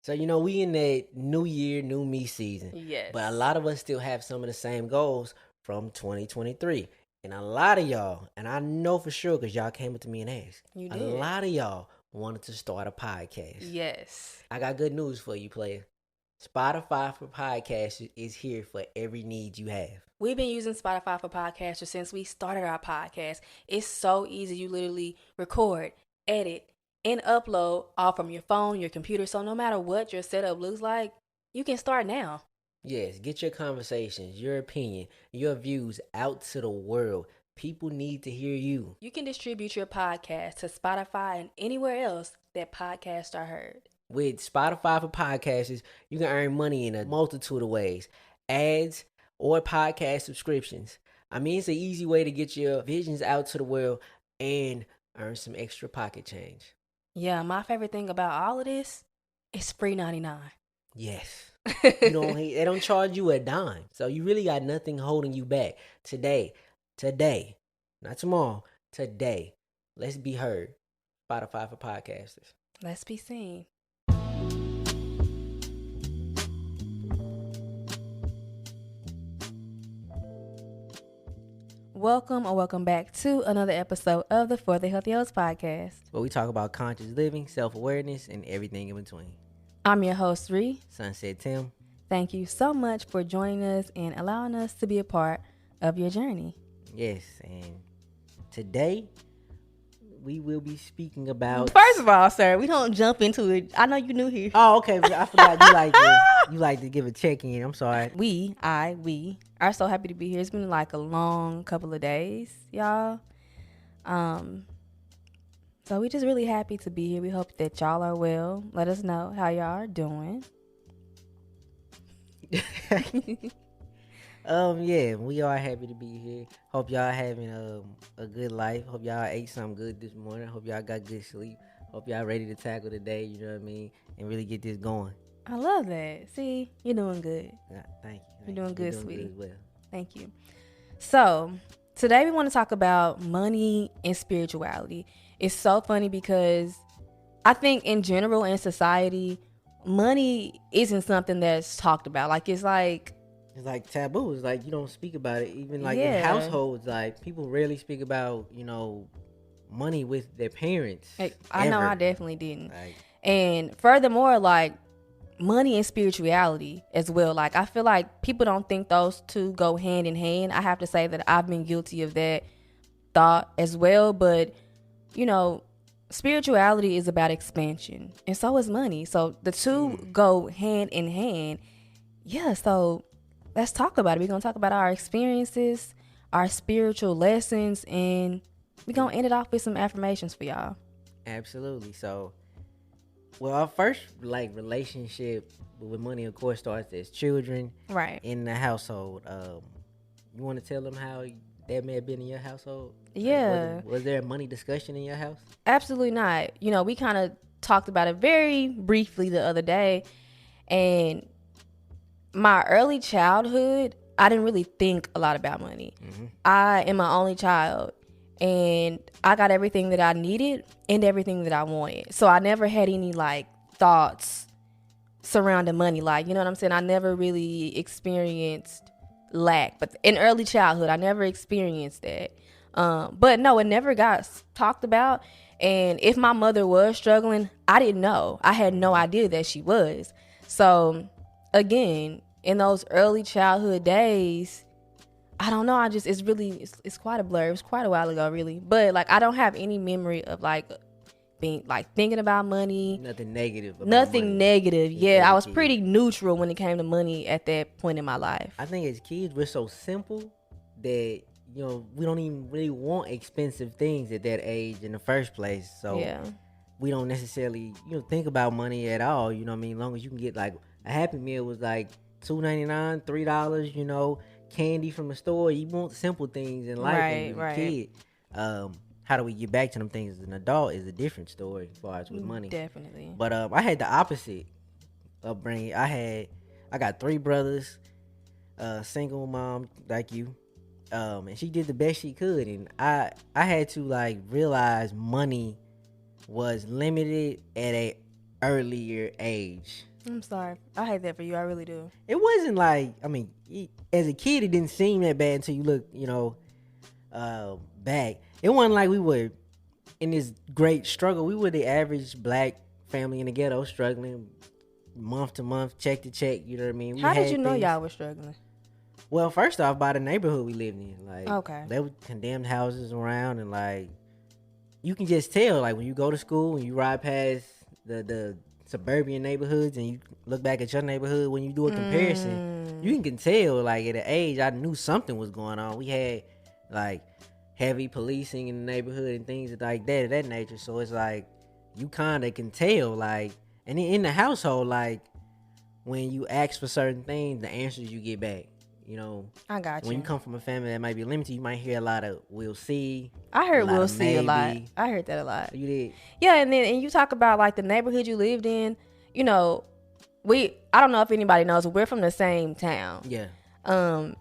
So, we in that new year, new me season. Yes. But a lot of us still have some of the same goals from 2023. And a lot of y'all, and I know for sure because y'all came up to me and asked, You a did. lot of y'all wanted to start a podcast. Yes. I got good news for you, player. Spotify for podcasts is here for every need you have. We've been using Spotify for podcasters since we started our podcast. It's so easy. You literally record, edit, and upload all from your phone, your computer. So no matter what your setup looks like, you can start now. Yes, get your conversations, your opinion, your views out to the world. People need to hear you. You can distribute your podcast to Spotify and anywhere else that podcasts are heard. With Spotify for podcasters, you can earn money in a multitude of ways. Ads or podcast subscriptions. I mean, it's an easy way to get your visions out to the world and earn some extra pocket change. Yeah, my favorite thing about all of this is free 99. Yes. They don't charge you a dime. So you really got nothing holding you back. Today, not tomorrow, today. Let's be heard. Spotify for podcasters. Let's be seen. Welcome or welcome back to another episode of the For the Healthy Host podcast, where we talk about conscious living, self-awareness, and everything in between. I'm your host, Ree. Sunset Tim. Thank you so much for joining us and allowing us to be a part of your journey. Yes, and today we will be speaking about... First of all, sir, we don't jump into it. I know you're new here. Oh, okay. I forgot you like to give a check-in. I'm sorry. We are so happy to be here. It's been like a long couple of days, y'all. So we just really happy to be here. We hope that y'all are well. Let us know how y'all are doing. Yeah, we are happy to be here. Hope y'all having a good life. Hope y'all ate something good this morning. Hope y'all got good sleep. Hope y'all ready to tackle the day, you know what I mean, and really get this going. I love that. See, you're doing good. Yeah, thank you. You're doing good, sweetie. Good as well. Thank you. So today we want to talk about money and spirituality. It's so funny because I think in general in society, money isn't something that's talked about. It's like taboo. It's like you don't speak about it. Even like in households, like people rarely speak about, money with their parents. I know I definitely didn't. And furthermore, money and spirituality as well. I feel like people don't think those two go hand in hand. I have to say that I've been guilty of that thought as well. But, spirituality is about expansion and so is money. So the two go hand in hand. Yeah, so let's talk about it. We're going to talk about our experiences, our spiritual lessons, and we're going to end it off with some affirmations for y'all. Absolutely. So, our first relationship with money, of course, starts as children, right, in the household. You want to tell them how that may have been in your household? Yeah. Was there a money discussion in your house? Absolutely not. We kind of talked about it very briefly the other day, and my early childhood, I didn't really think a lot about money. Mm-hmm. I am my only child, and I got everything that I needed and everything that I wanted. So I never had any thoughts surrounding money. You know what I'm saying? I never really experienced lack. But in early childhood, I never experienced that. But no, it never got talked about. And if my mother was struggling, I didn't know. I had no idea that she was. So again, in those early childhood days, I don't know. It's quite a blur. It was quite a while ago, really. But I don't have any memory of being thinking about money. Nothing negative. Nothing negative. Yeah, I was pretty neutral when it came to money at that point in my life. I think as kids, we're so simple that, we don't even really want expensive things at that age in the first place. So yeah, we don't necessarily, think about money at all. You know what I mean? As long as you can get a Happy Meal was $2.99, $3, candy from the store. You want simple things in life as a kid. How do we get back to them things as an adult is a different story as far as with money. Definitely. But I had the opposite upbringing. I got 3 brothers, single mom like you, and she did the best she could, and I had to realize money was limited at a earlier age. I'm sorry. I hate that for you. I really do. It wasn't like, I mean, as a kid, it didn't seem that bad until you look, back. It wasn't like we were in this great struggle. We were the average black family in the ghetto, struggling month to month, check to check. You know what I mean? How did you know y'all were struggling? Well, first off, by the neighborhood we lived in, like, okay, there were condemned houses around, and like, you can just tell, like, when you go to school and you ride past the suburban neighborhoods and you look back at your neighborhood, when you do a comparison, you can tell, like, at an age, I knew something was going on. We had, like, heavy policing in the neighborhood and things like that of that nature. So it's like, you kind of can tell, like, and in the household, like, when you ask for certain things, the answers you get back. I got you. When you come from a family that might be limited, you might hear a lot of "we'll see." I heard "we'll see" a lot. I heard that a lot. You did? Yeah, and you talk about like the neighborhood you lived in. I don't know if anybody knows, but we're from the same town. Yeah.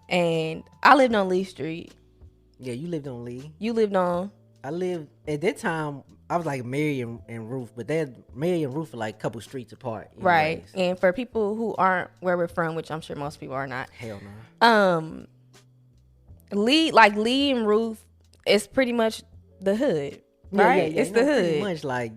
And I lived on Lee Street. Yeah, you lived on Lee. You lived on. I lived at that time. I was like Mary and Ruth, but Mary and Ruth are like a couple streets apart. Right. And for people who aren't where we're from, which I'm sure most people are not. Hell no. Lee and Ruth is pretty much the hood. Right? Yeah, it's the hood. Pretty much like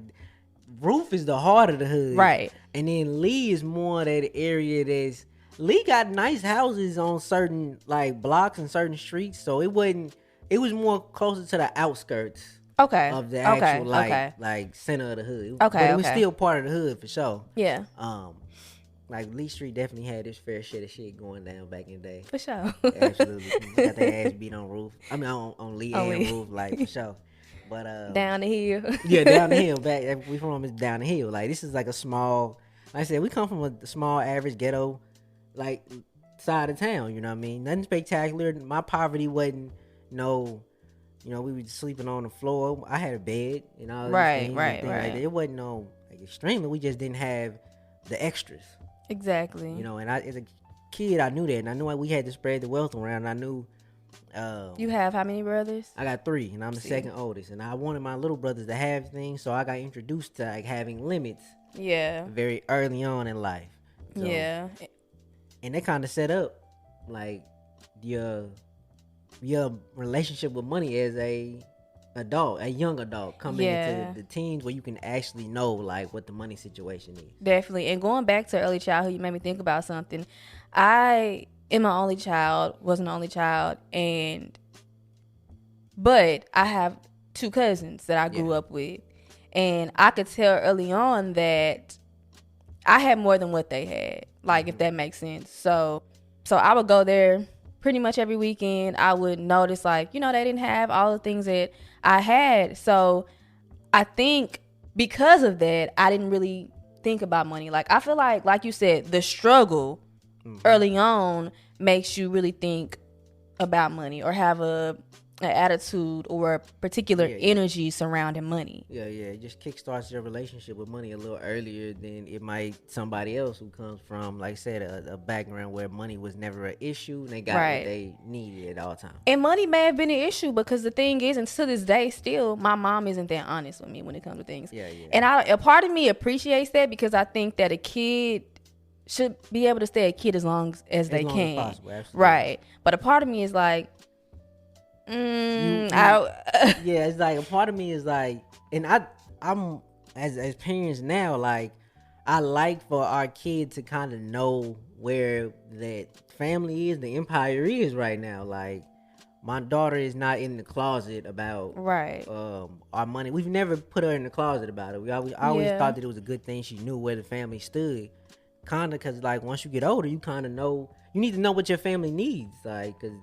Ruth is the heart of the hood. Right. And then Lee is more that area that's Lee got nice houses on certain like blocks and certain streets, so it was more closer to the outskirts. Okay. Of the actual like center of the hood. Okay. But it was still part of the hood for sure. Yeah. Like Lee Street definitely had its fair share of shit going down back in the day. For sure. Absolutely. Got their ass beat on Roof. I mean on Lee and Roof, like for sure. But down the hill. Yeah, down the hill. Back we from is down the hill. Like this is like a small, like I said, we come from a small average ghetto like side of town, you know what I mean? Nothing spectacular. My poverty wasn't we were sleeping on the floor. I had a bed and all right. Like that. It wasn't no like extremely. We just didn't have the extras. Exactly. And I, as a kid, I knew that, and I knew we had to spread the wealth around. I knew. You have how many brothers? I got 3, and I'm the second oldest. And I wanted my little brothers to have things, so I got introduced to like having limits. Yeah. Very early on in life. So, yeah. And they kind of set up like your relationship with money as a young adult coming into the teens where you can actually know like what the money situation is. Definitely. And going back to early childhood, you made me think about something. I am an only child, wasn't an only child, but I have 2 cousins that I grew up with. And I could tell early on that I had more than what they had, like if that makes sense. So I would go there pretty much every weekend. I would notice like, they didn't have all the things that I had. So I think because of that, I didn't really think about money. Like I feel like you said, the struggle early on makes you really think about money or have an attitude or a particular energy surrounding money. Yeah, it just kickstarts your relationship with money a little earlier than it might somebody else who comes from, like I said, a background where money was never an issue and they got what they needed at all times. And money may have been an issue because the thing is, and to this day still, my mom isn't that honest with me when it comes to things. Yeah. And a part of me appreciates that because I think that a kid should be able to stay a kid as long as they can. As possible, absolutely. Right. But a part of me is like, it's like a part of me is like, and I'm as parents now, like I like for our kid to kind of know where that family is, the empire is right now. Like my daughter is not in the closet about our money. We've never put her in the closet about it. I always thought that it was a good thing she knew where the family stood, kind of, because like once you get older, you kind of know, you need to know what your family needs, like, because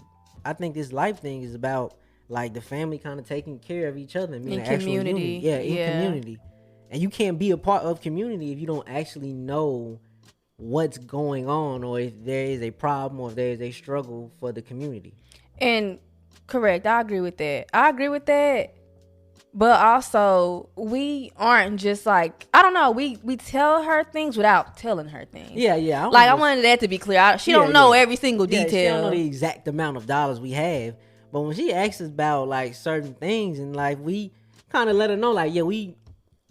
I think this life thing is about like the family kind of taking care of each other and being an actual unity. In community. And you can't be a part of community if you don't actually know what's going on, or if there is a problem, or if there is a struggle for the community. And correct, I agree with that. But also, we aren't just like, I don't know, we tell her things without telling her things. Yeah. I wanted that to be clear. She don't know every single detail. She don't know the exact amount of dollars we have. But when she asks us about like certain things, and like we kind of let her know, like, we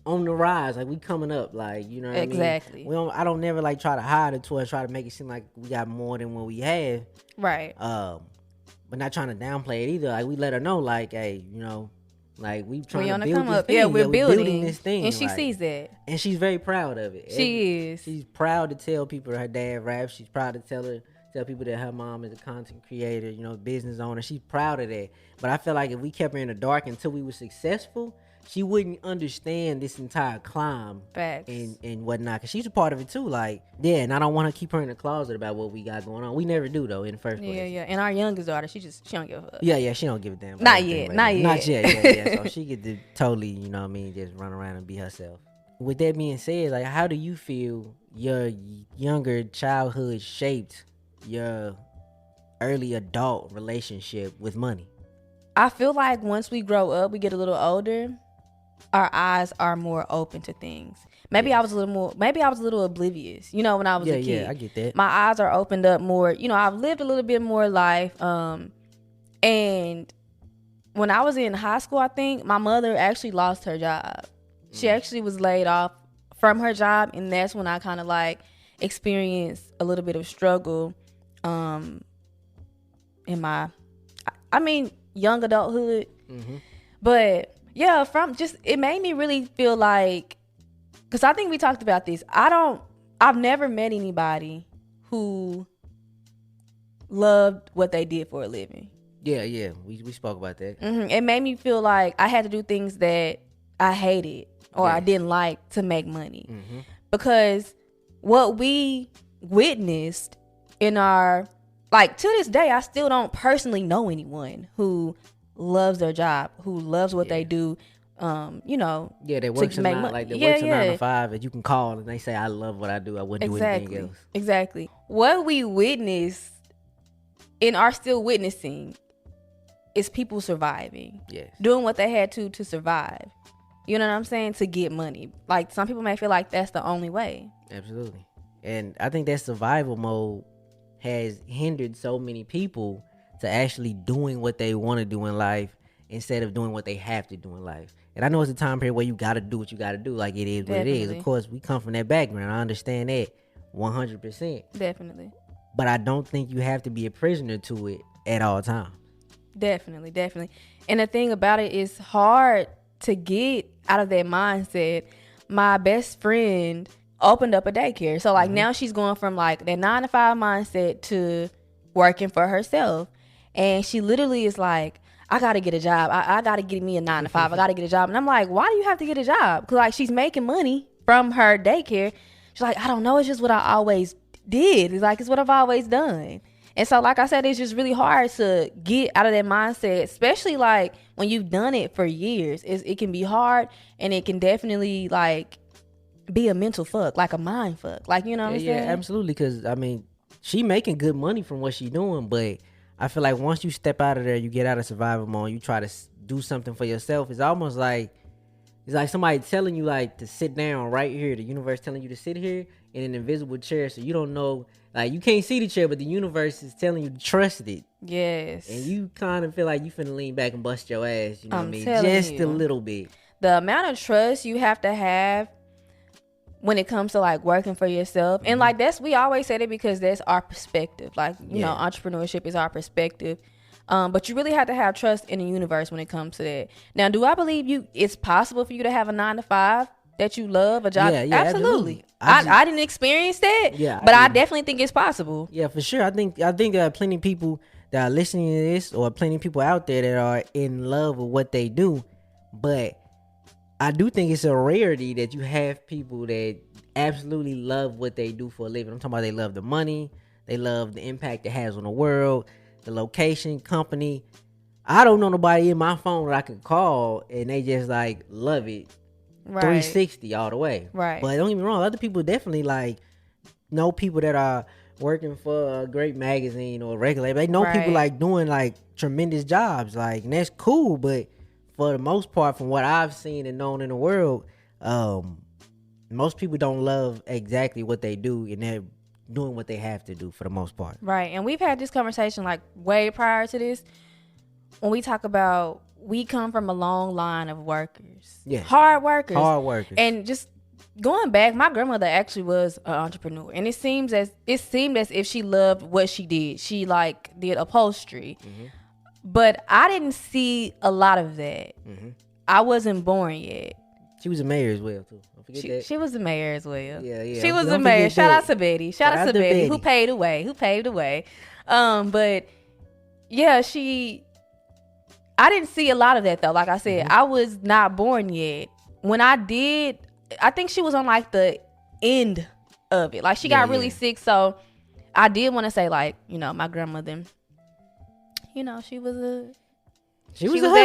on the rise, like we coming up, like, you know what Exactly. I mean? I don't never like try to hide it to us, try to make it seem like we got more than what we have. Right. But not trying to downplay it either. Like we let her know, like, hey, you know, like we trying to build this thing. Yeah, we're building this thing, and she like, sees that, and she's very proud of it. She is. She's proud to tell people her dad raps. She's proud to tell people that her mom is a content creator, you know, business owner. She's proud of that. But I feel like if we kept her in the dark until we were successful, she wouldn't understand this entire climb. Facts. And whatnot, because she's a part of it too. Like, yeah, and I don't want to keep her in the closet about what we got going on. We never do, though, in the first place. Yeah. And our youngest daughter, she don't give a fuck. Yeah, she don't give a damn. Not yet. Yeah. So she get to totally, you know what I mean, just run around and be herself. With that being said, like, how do you feel your younger childhood shaped your early adult relationship with money? I feel like once we grow up, we get a little older, our eyes are more open to things. Maybe I was a little oblivious, you know, when I was a kid. Yeah, I get that. My eyes are opened up more. You know, I've lived a little bit more life. And when I was in high school, I think my mother actually lost her job. She actually was laid off from her job, and that's when I kind of like experienced a little bit of struggle in my, young adulthood. Mm-hmm. But yeah, it made me really feel like, because I think we talked about this. I've never met anybody who loved what they did for a living. Yeah, we spoke about that. Mm-hmm. It made me feel like I had to do things that I hated or I didn't like to make money. Mm-hmm. Because what we witnessed in our, like, to this day, I still don't personally know anyone who loves their job, who loves what they do. You know, they work a 9 to 5 that you can call and they say, I love what I do. I wouldn't do anything else. Exactly. What we witnessed and are still witnessing is people surviving. Yes. Doing what they had to survive. You know what I'm saying? To get money. Like, some people may feel like that's the only way. Absolutely. And I think that survival mode has hindered so many people to actually doing what they want to do in life instead of doing what they have to do in life. And I know it's a time period where you got to do what you got to do. Like, it is what it is. Of course, we come from that background. I understand that 100%. Definitely. But I don't think you have to be a prisoner to it at all times. Definitely. And the thing about it is hard to get out of that mindset. My best friend opened up a daycare. So, like, now she's going from, like, that 9 to 5 mindset to working for herself. And she literally is like, I got to get a job. I got to get me a 9 to 5. I got to get a job. And I'm like, why do you have to get a job? Because, like, she's making money from her daycare. She's like, I don't know. It's just what I always did. It's like, it's what I've always done. And so, like I said, it's just really hard to get out of that mindset, especially, like, when you've done it for years. It can be hard, and it can definitely, like, be a mental fuck, like a mind fuck. Like, you know what I'm saying? Yeah, absolutely. Because, I mean, she making good money from what she doing, but I feel like once you step out of there, you get out of survival mode, you try to do something for yourself. It's almost like, it's like somebody telling you, like, to sit down right here. The universe telling you to sit here in an invisible chair, so you don't know, like, you can't see the chair, but the universe is telling you to trust it. Yes. And you kind of feel like you finna lean back and bust your ass, you know what I mean? Just a little bit. The amount of trust you have to have when it comes to, like, working for yourself. And, like, we always say that because that's our perspective. Like, you know, entrepreneurship is our perspective. But you really have to have trust in the universe when it comes to that. Now, do I believe it's possible for you to have a 9 to 5 that you love, a job? Yeah, absolutely. I didn't experience that, but I definitely think it's possible. Yeah, for sure. I think there are plenty of people that are listening to this, or plenty of people out there that are in love with what they do. But I do think it's a rarity that you have people that absolutely love what they do for a living. I'm talking about they love the money, they love the impact it has on the world, the location, company. I don't know nobody in my phone that I can call and they just, like, love it. Right. 360 all the way. Right. But don't get me wrong, other people definitely, like, know people that are working for a great magazine or a regular. They know people, like, doing, like, tremendous jobs, like, and that's cool. But for the most part, from what I've seen and known in the world, most people don't love exactly what they do, and they're doing what they have to do for the most part. Right. And we've had this conversation, like, way prior to this, when we talk about we come from a long line of workers. Yes. Hard workers. Hard workers. And just going back, my grandmother actually was an entrepreneur, and it seemed as if she loved what she did. She like did upholstery, but I didn't see a lot of that. I wasn't born yet. She was a mayor as well too. Don't forget that. She was the mayor as well. Yeah. She was the mayor. Shout out to Betty. Shout out to Betty who paved the way. But yeah, I didn't see a lot of that though. Like I said, I was not born yet. When I did, I think she was on like the end of it. Like she got really sick, so I did want to say like, you know, my grandmother, you know, she was that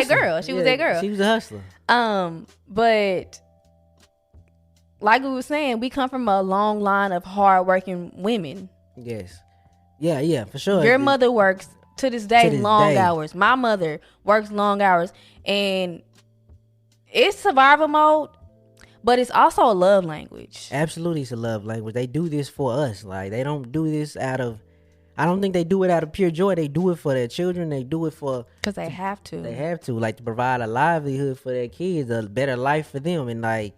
girl. She was that girl. She was a hustler. But like we were saying, we come from a long line of hardworking women. Yes. Yeah, for sure. Your mother works to this day long hours. My mother works long hours, and it's survival mode, but it's also a love language. Absolutely, it's a love language. They do this for us. Like, they don't do this out of, I don't think they do it out of pure joy. They do it for their children. They do it for, because they have to. They have to, like, to provide a livelihood for their kids, a better life for them. And like,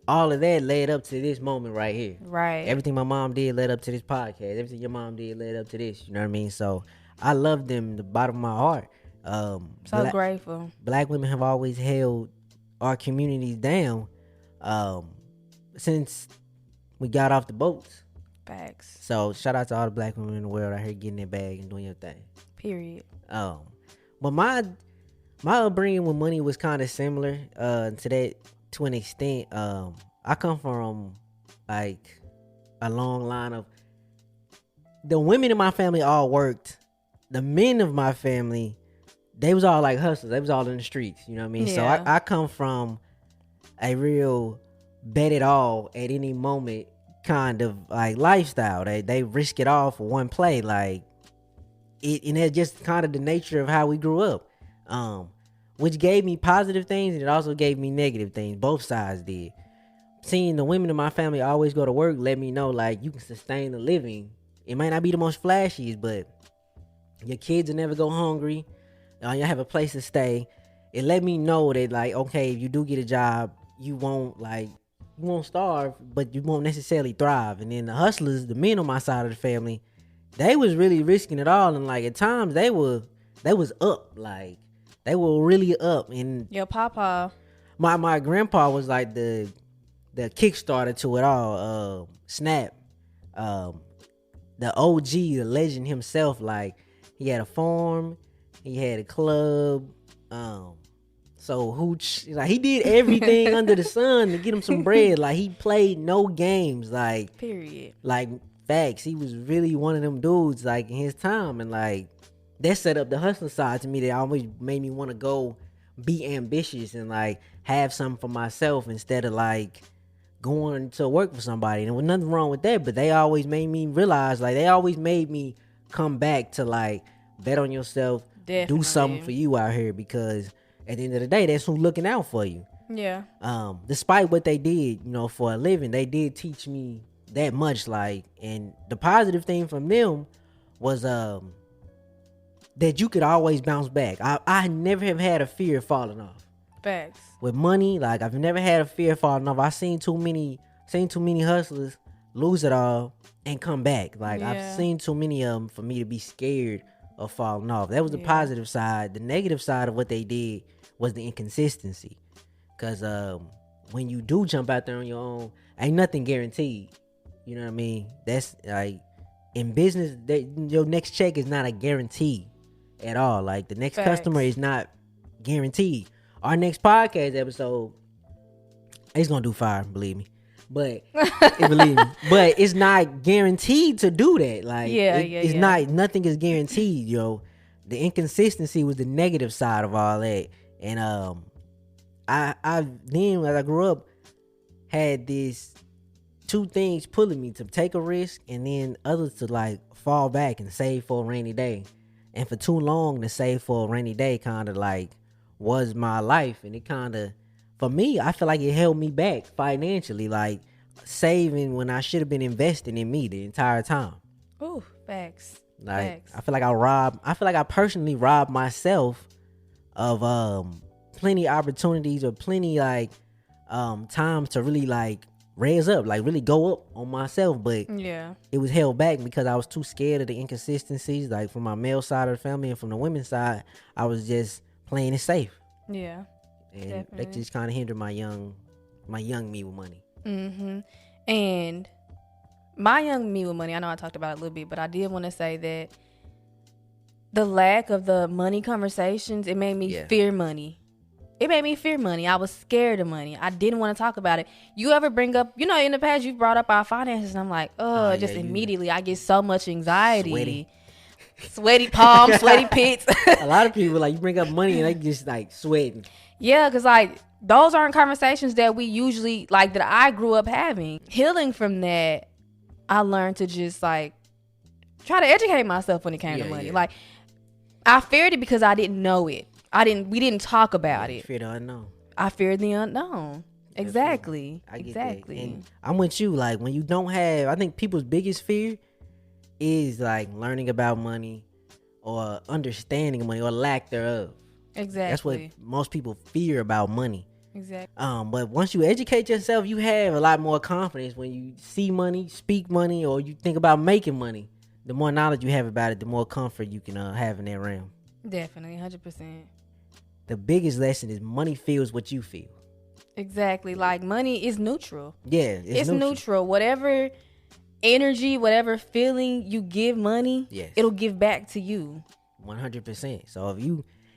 all of that led up to this moment right here. Right. Everything my mom did led up to this podcast. Everything your mom did led up to this. You know what I mean? So I love them the bottom of my heart. So grateful. Black women have always held our communities down since we got off the boats. Facts. So shout out to all the black women in the world out here getting their bag and doing your thing. Period. But my upbringing with money was kind of similar to that, to an extent. I come from like a long line of, the women in my family all worked. The men of my family, they was all like hustlers. They was all in the streets. You know what I mean? Yeah. So I come from a real bet it all at any moment kind of like lifestyle. They risk it all for one play. Like it, and that's just kind of the nature of how we grew up. Which gave me positive things, and it also gave me negative things. Both sides did. Seeing the women in my family always go to work let me know, like, you can sustain a living. It might not be the most flashiest, but your kids will never go hungry. You have a place to stay. It let me know that, like, okay, if you do get a job, you won't starve, but you won't necessarily thrive. And then the hustlers, the men on my side of the family, they was really risking it all, and like at times they was up, like they were really up. And your papa, my grandpa was like the kickstarter to it all. Snap, the OG, the legend himself. Like, he had a farm, he had a club. So Hooch, like, he did everything under the sun to get him some bread. Like, he played no games. Like, period. Like, facts. He was really one of them dudes, like, in his time. And like, that set up the hustling side to me that always made me want to go be ambitious and like have something for myself instead of like going to work for somebody. And there was nothing wrong with that, but they always made me realize, like, they always made me come back to like bet on yourself. Definitely. Do something for you out here, because at the end of the day, that's who's looking out for you. Yeah. Despite what they did, you know, for a living, they did teach me that much. Like, and the positive thing from them was that you could always bounce back. I never have had a fear of falling off. Facts. With money, like, I've never had a fear of falling off. I've seen too many hustlers lose it all and come back. Like, I've seen too many of them for me to be scared of falling off. That was the positive side. The negative side of what they did was the inconsistency. Because when you do jump out there on your own, ain't nothing guaranteed. You know what I mean? That's like, in business, your next check is not a guarantee at all. Like, the next customer is not guaranteed. Our next podcast episode, it's gonna do fire, believe me. But believe me, but it's not guaranteed to do that. Like, it's not. Nothing is guaranteed, yo. The inconsistency was the negative side of all that. And I then, as I grew up, had these two things pulling me to take a risk, and then others to like fall back and save for a rainy day. And for too long, to save for a rainy day kind of like was my life. And it kind of, for me, I feel like it held me back financially, like saving when I should have been investing in me the entire time. Ooh, facts. Like, facts. I feel like I personally robbed myself of plenty opportunities or plenty like times to really like raise up, like really go up on myself, but Yeah. it was held back because I was too scared of the inconsistencies, like from my male side of the family and from the women's side. I was just playing it safe, Yeah. and Definitely. that just kind of hindered my young me with money. And my young me with money, I know I talked about it a little bit, but I did want to say that the lack of the money conversations, it made me fear money. It made me fear money. I was scared of money. I didn't want to talk about it. You ever bring up, in the past you've brought up our finances, and I'm like, immediately I get so much anxiety. Sweaty palms, sweaty pits. A lot of people, like, you bring up money and they just like sweating. Yeah, because like those aren't conversations that we usually, like, that I grew up having. Healing from that, I learned to just like try to educate myself when it came to money. Like, I feared it because I didn't know it. We didn't talk about it. Fear the unknown. I feared the unknown. Exactly. I get exactly. that. And I'm with you. Like, when you don't have, I think people's biggest fear is like learning about money or understanding money or lack thereof. Exactly. That's what most people fear about money. Exactly. But once you educate yourself, you have a lot more confidence when you see money, speak money, or you think about making money. The more knowledge you have about it, the more comfort you can have in that realm. Definitely, 100%. The biggest lesson is money feels what you feel. Exactly. Like, money is neutral. Yeah, it's neutral. Whatever energy, whatever feeling you give money, it'll give back to you. 100%. So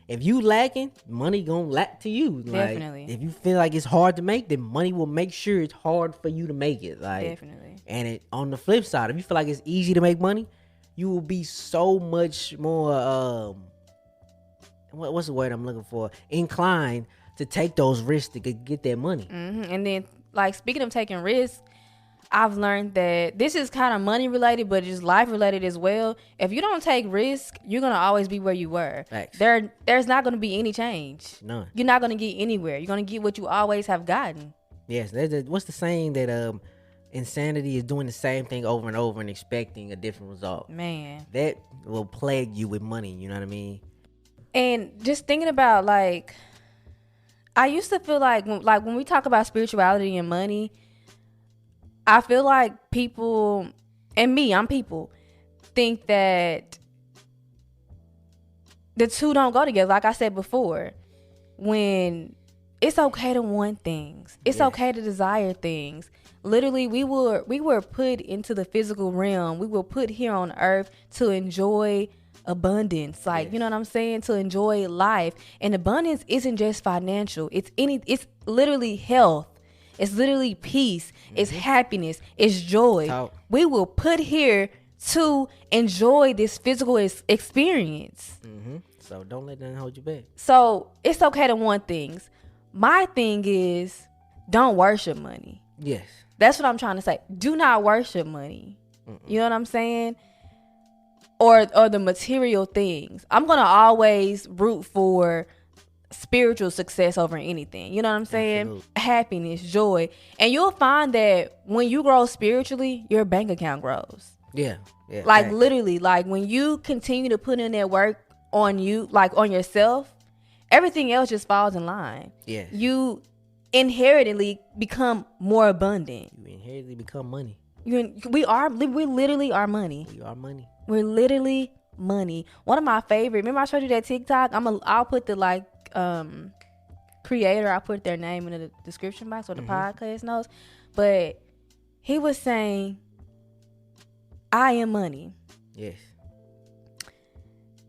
if you lacking, money gonna lack to you. Like, definitely. If you feel like it's hard to make, then money will make sure it's hard for you to make it. Like, definitely. And on the flip side, if you feel like it's easy to make money, you will be so much more what's the word I'm looking for? Inclined to take those risks to get that money. And then, like, speaking of taking risks, I've learned that this is kind of money related, but just life related as well. If you don't take risk, you're gonna always be where you were. Facts. There's not gonna be any change. None. You're not gonna get anywhere. You're gonna get what you always have gotten. Yes. What's the saying that insanity is doing the same thing over and over and expecting a different result? Man, that will plague you with money. You know what I mean? And just thinking about, like, I used to feel like when we talk about spirituality and money, I feel like people, and me, I'm people, think that the two don't go together. Like I said before, when it's okay to want things, it's okay to desire things. Literally, we were put into the physical realm. We were put here on earth to enjoy abundance, like, you know what I'm saying, to enjoy life. And abundance isn't just financial. It's literally health. It's literally peace. It's happiness. It's joy. We will put here to enjoy this physical experience. So don't let that hold you back. So it's okay to want things. My thing is, don't worship money. Yes. That's what I'm trying to say. Do not worship money. You know what I'm saying? Or the material things. I'm gonna always root for spiritual success over anything. You know what I'm saying? Absolutely. Happiness, joy. And you'll find that when you grow spiritually, your bank account grows. Yeah. Like, literally, like, when you continue to put in that work on you, like on yourself, everything else just falls in line. Yeah. You inherently become more abundant. You inherently become money. We literally are money. We are money. We're literally money. One of my favorite, remember I showed you that TikTok? I'll put the creator, I'll put their name in the description box or the podcast notes. But he was saying, I am money. Yes.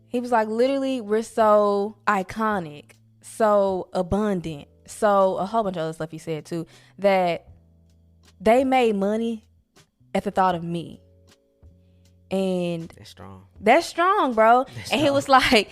He was like, literally, we're so iconic, so abundant, so a whole bunch of other stuff he said too, that they made money at the thought of me. And that's strong, bro. And he was like,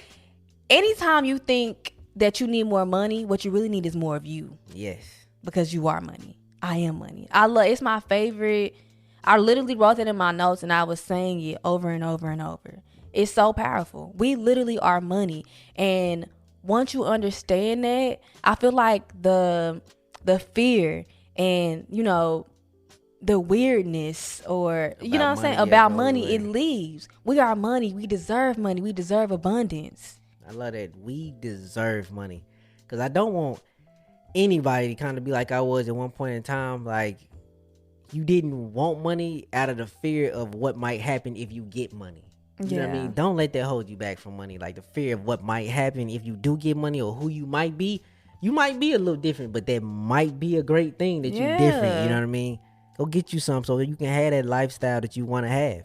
anytime you think that you need more money, what you really need is more of you. Yes. Because you are money. I am money. It's my favorite. I literally wrote that in my notes and I was saying it over and over and over. It's so powerful. We literally are money. And once you understand that, I feel like the fear and, the weirdness, or about, you know what I'm saying, about money, it leaves. We are money. We deserve money. We deserve abundance. I love that. We deserve money. Because I don't want anybody to kind of be like I was at one point in time. Like, you didn't want money out of the fear of what might happen if you get money. You know what I mean? Don't let that hold you back from money. Like, the fear of what might happen if you do get money, or who you might be. You might be a little different, but that might be a great thing that you're different. You know what I mean? Go get you some so that you can have that lifestyle that you want to have.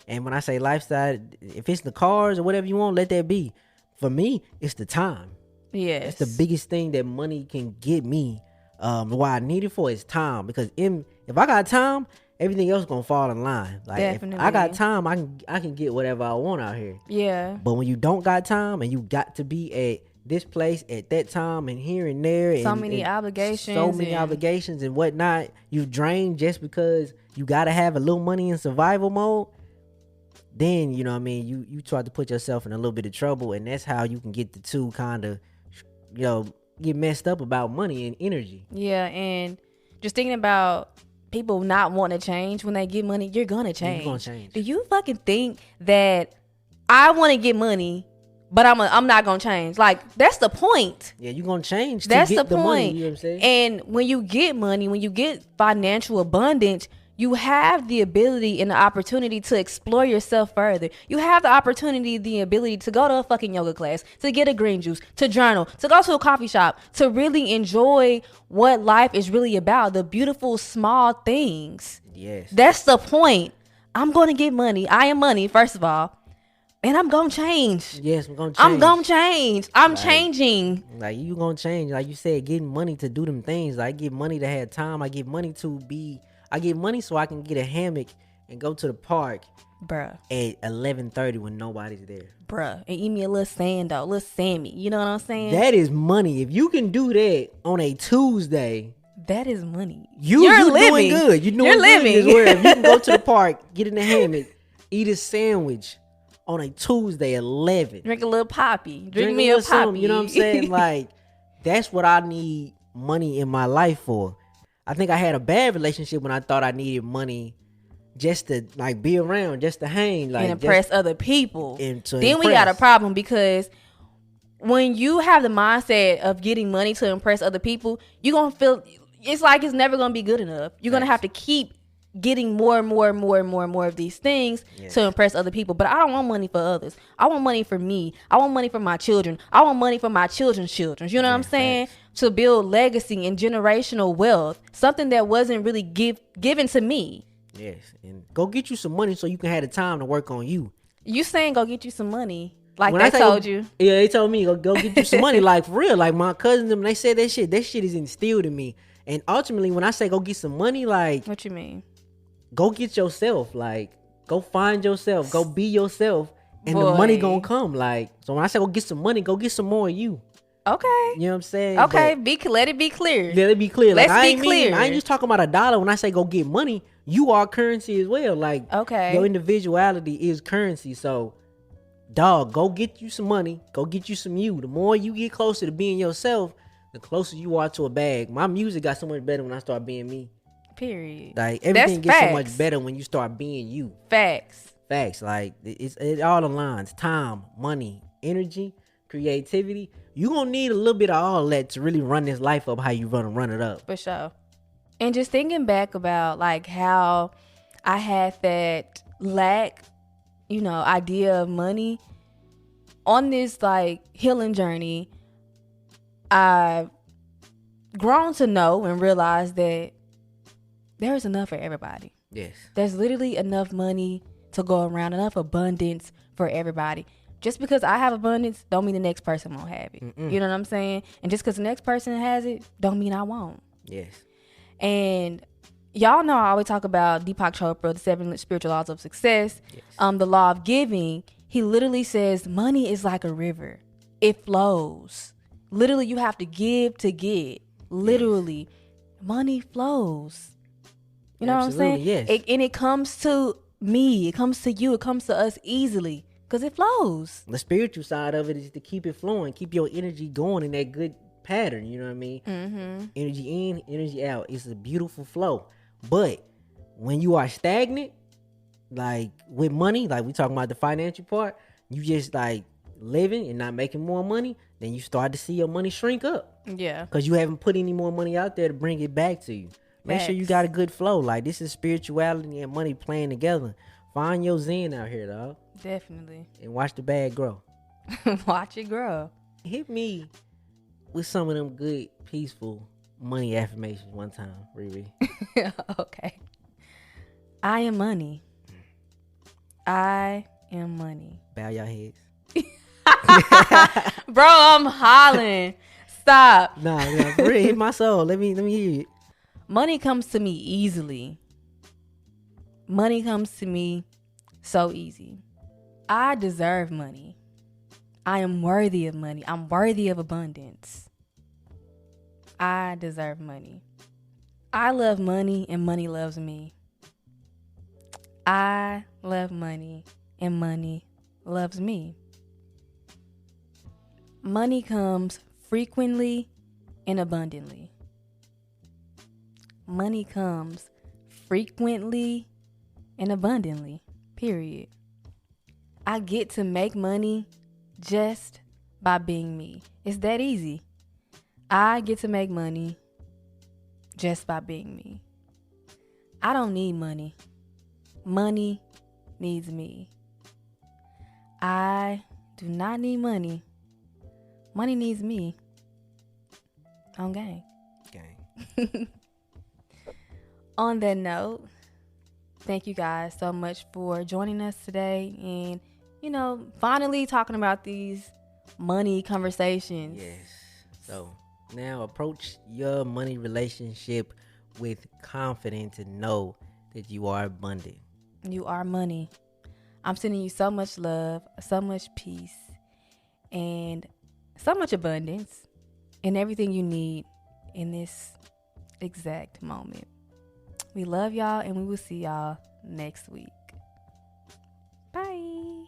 And when I say lifestyle, if it's the cars or whatever you want, let that be. For me, it's the time. Yes. That's the biggest thing that money can get me. What I need it for is time. Because if I got time, everything else gonna fall in line. Like, definitely. If I got time, I can get whatever I want out here. Yeah. But when you don't got time and you got to be at this place at that time and here and there, so many obligations, obligations and whatnot, you drain just because you gotta have a little money in survival mode. Then, you know what I mean, you try to put yourself in a little bit of trouble, and that's how you can get the two kind of, you know, get messed up about money and energy. Yeah, and just thinking about people not wanting to change when they get money, you're gonna change. You're gonna change. Do you fucking think that I want to get money, but I'm not gonna change? Like, that's the point. Yeah, you're gonna change. That's to get the point. Money, you know what I'm saying? And when you get money, when you get financial abundance, you have the ability and the opportunity to explore yourself further. You have the opportunity, the ability to go to a fucking yoga class, to get a green juice, to journal, to go to a coffee shop, to really enjoy what life is really about, the beautiful small things. Yes. That's the point. I'm going to get money. I am money, first of all. And I'm going to change. Yes, I'm going to change. I'm going to change. I'm changing. Like, you going to change. Like you said, getting money to do them things. Like, I get money to have time. I get money I get money so I can get a hammock and go to the park, bruh, at 11:30 when nobody's there, bruh, and eat me a little sando, little Sammy. You know what I'm saying? That is money. If you can do that on a Tuesday, that is money. You're doing good. You're doing living. Good. Where if you can go to the park, get in the hammock, eat a sandwich on a Tuesday at 11, drink a little poppy, drink me a poppy. You know what I'm saying? Like, that's what I need money in my life for. I think I had a bad relationship when I thought I needed money just to, like, be around, just to hang, like, and impress other people. Then we got a problem, because when you have the mindset of getting money to impress other people, you're gonna feel it's like it's never gonna be good enough. You're gonna have to keep getting more and more of these things to impress other people. But I don't want money for others. I want money for me. I want money for my children. I want money for my children's children. You know what I'm saying? Thanks. To build legacy and generational wealth, something that wasn't really given to me. Yes, and go get you some money so you can have the time to work on you. You saying go get you some money? Like when they told you? Yeah, they told me go get you some money. Like, for real. Like, my cousins, when they said that shit is instilled in me. And ultimately, when I say go get some money, like, what you mean? Go get yourself. Like, go find yourself. Go be yourself, and the money gonna come. Like, so when I say go get some money, go get some more of you. Okay. You know what I'm saying? Okay, let it be clear. Let it be clear. Like, Let's be clear. I ain't just talking about a dollar. When I say go get money, you are currency as well. Like, okay, your individuality is currency. So, dog, go get you some money. Go get you some you. The more you get closer to being yourself, the closer you are to a bag. My music got so much better when I start being me. Period. Like, everything gets so much better when you start being you. Facts. Like, it all aligns. Time, money, energy, creativity. You gonna need a little bit of all that to really run this life up how you run it up. For sure. And just thinking back about, like, how I had that lack, idea of money on this, like, healing journey, I've grown to know and realize that there is enough for everybody. Yes. There's literally enough money to go around, enough abundance for everybody. Just because I have abundance don't mean the next person won't have it. Mm-mm. You know what I'm saying? And just because the next person has it don't mean I won't. Yes. And y'all know I always talk about Deepak Chopra, the 7 spiritual laws of success, the law of giving. He literally says money is like a river. It flows. Literally, you have to give to get. Literally, money flows. You know Absolutely, what I'm saying? Yes. And it comes to me. It comes to you. It comes to us easily because it flows. The spiritual side of it is to keep it flowing, keep your energy going in that good pattern. You know what I mean? Mm-hmm. Energy in, energy out. It's a beautiful flow. But when you are stagnant, like with money, like we talking about the financial part, you just like living and not making more money, then you start to see your money shrink up. Yeah. Because you haven't put any more money out there to bring it back to you. Make sure you got a good flow. Like, this is spirituality and money playing together. Find your zen out here, dog. Definitely. And watch the bag grow. Watch it grow. Hit me with some of them good, peaceful money affirmations one time, Riri. Okay. I am money. I am money. Bow your heads. Bro, I'm hollering. Stop. Nah, Riri, hit my soul. Let me hear it. Money comes to me easily. Money comes to me so easy. I deserve money. I am worthy of money. I'm worthy of abundance. I deserve money. I love money and money loves me. I love money and money loves me. Money comes frequently and abundantly. Money comes frequently and abundantly, period. I get to make money just by being me. It's that easy. I get to make money just by being me. I don't need money. Money needs me. I do not need money. Money needs me. On gang. Gang. On that note, thank you guys so much for joining us today and, finally talking about these money conversations. Yes. So now approach your money relationship with confidence and know that you are abundant. You are money. I'm sending you so much love, so much peace, and so much abundance and everything you need in this exact moment. We love y'all, and we will see y'all next week. Bye.